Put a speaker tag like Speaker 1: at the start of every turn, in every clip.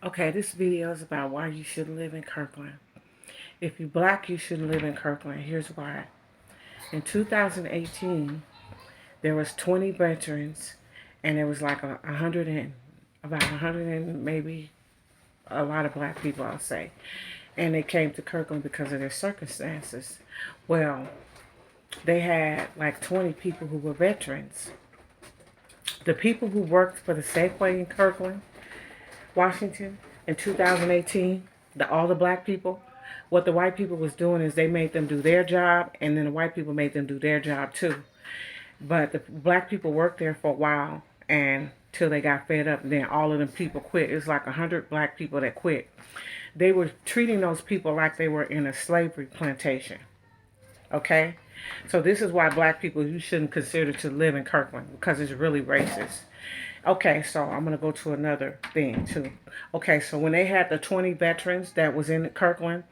Speaker 1: Okay, this video is about why you should live in Kirkland. If you're black, you shouldn't live in Kirkland. Here's why. In 2018, there was 20 veterans, and there was like about 100 and maybe a lot of black people, I'll say. And they came to Kirkland because of their circumstances. Well, they had like 20 people who were veterans. The people who worked for the Safeway in Kirkland, Washington, in 2018, all the black people, what the white people was doing is they made them do their job, and then the white people made them do their job too. But the black people worked there for a while, and till they got fed up, and then all of them people quit. It's like 100 black people that quit. They were treating those people like they were in a slavery plantation. Okay? So this is why black people, you shouldn't consider to live in Kirkland, because it's really racist. Okay, so I'm going to go to another thing too. Okay, so when they had the 20 veterans that was in Kirkland,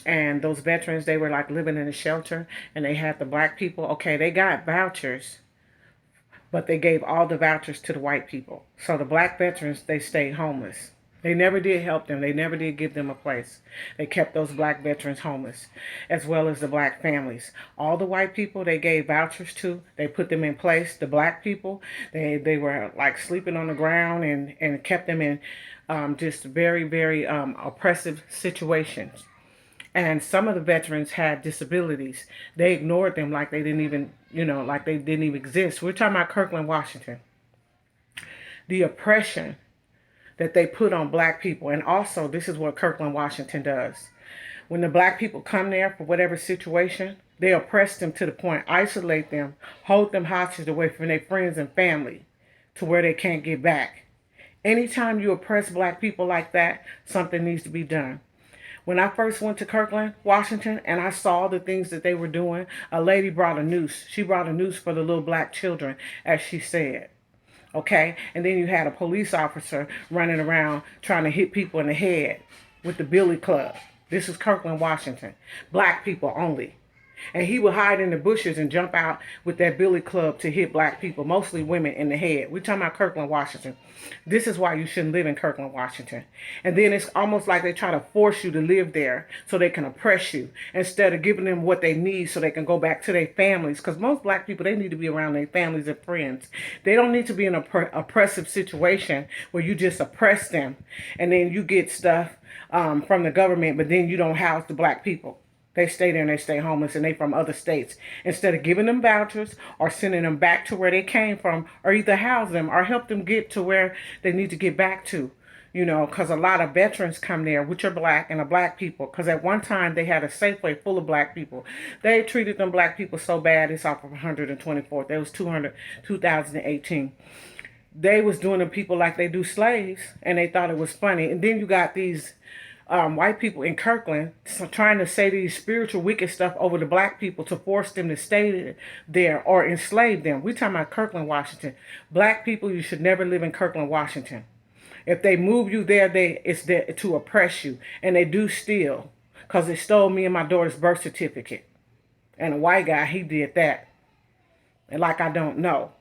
Speaker 1: and those veterans, they were like living in a shelter, and they had the black people, okay, they got vouchers, but they gave all the vouchers to the white people. So the black veterans, they stayed homeless. They never did help them. They never did give them a place. They kept those black veterans homeless, as well as the black families. All the white people they gave vouchers to, they put them in place. The black people, they were like sleeping on the ground and kept them in just very, very oppressive situations. And some of the veterans had disabilities. They ignored them like they didn't even, like they didn't even exist. We're talking about Kirkland, Washington. The oppression that they put on black people. And also, this is what Kirkland, Washington does. When the black people come there for whatever situation, they oppress them to the point, isolate them, hold them hostage away from their friends and family to where they can't get back. Anytime you oppress black people like that, something needs to be done. When I first went to Kirkland, Washington, and I saw the things that they were doing, a lady brought a noose. She brought a noose for the little black children, as she said. Okay? And then you had a police officer running around trying to hit people in the head with the billy club. This is Kirkland, Washington. Black people only. And he would hide in the bushes and jump out with that billy club to hit black people, mostly women, in the head. We're talking about Kirkland, Washington. This is why you shouldn't live in Kirkland, Washington. And then it's almost like they try to force you to live there so they can oppress you instead of giving them what they need so they can go back to their families. Because most black people, they need to be around their families and friends. They don't need to be in an oppressive situation where you just oppress them and then you get stuff from the government, but then you don't house the black people. They stay there and they stay homeless and they from other states. Instead of giving them vouchers or sending them back to where they came from, or either house them or help them get to where they need to get back to. Because a lot of veterans come there, which are black and are black people. Because at one time they had a Safeway full of black people. They treated them black people so bad, it's off of 124th. There was 2018. They was doing the people like they do slaves, and they thought it was funny. And then you got these white people in Kirkland trying to say these spiritual wicked stuff over the black people to force them to stay there or enslave them. We're talking about Kirkland, Washington. Black people, you should never live in Kirkland, Washington. If they move you there, it's there to oppress you. And they do steal, because they stole me and my daughter's birth certificate. And a white guy, he did that. And like I don't know.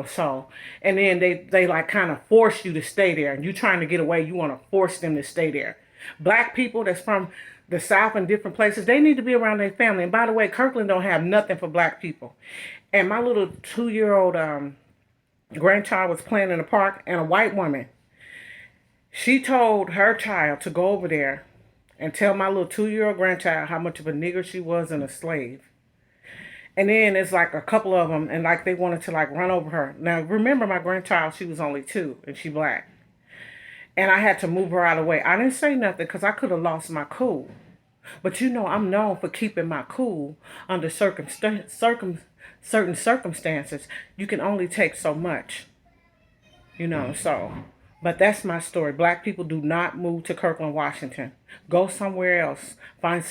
Speaker 1: So, and then they like kind of force you to stay there. And you trying to get away, you want to force them to stay there. Black people that's from the South and different places, they need to be around their family. And by the way, Kirkland don't have nothing for black people. And my little 2-year-old grandchild was playing in the park, and a white woman, she told her child to go over there and tell my little 2-year-old grandchild how much of a nigger she was and a slave. And then it's like a couple of them, and like they wanted to like run over her. Now, remember my grandchild, she was only 2, and she black. And I had to move her out of the way. I didn't say nothing because I could have lost my cool. But I'm known for keeping my cool under certain circumstances. You can only take so much, so. But that's my story. Black people do not move to Kirkland, Washington. Go somewhere else. Find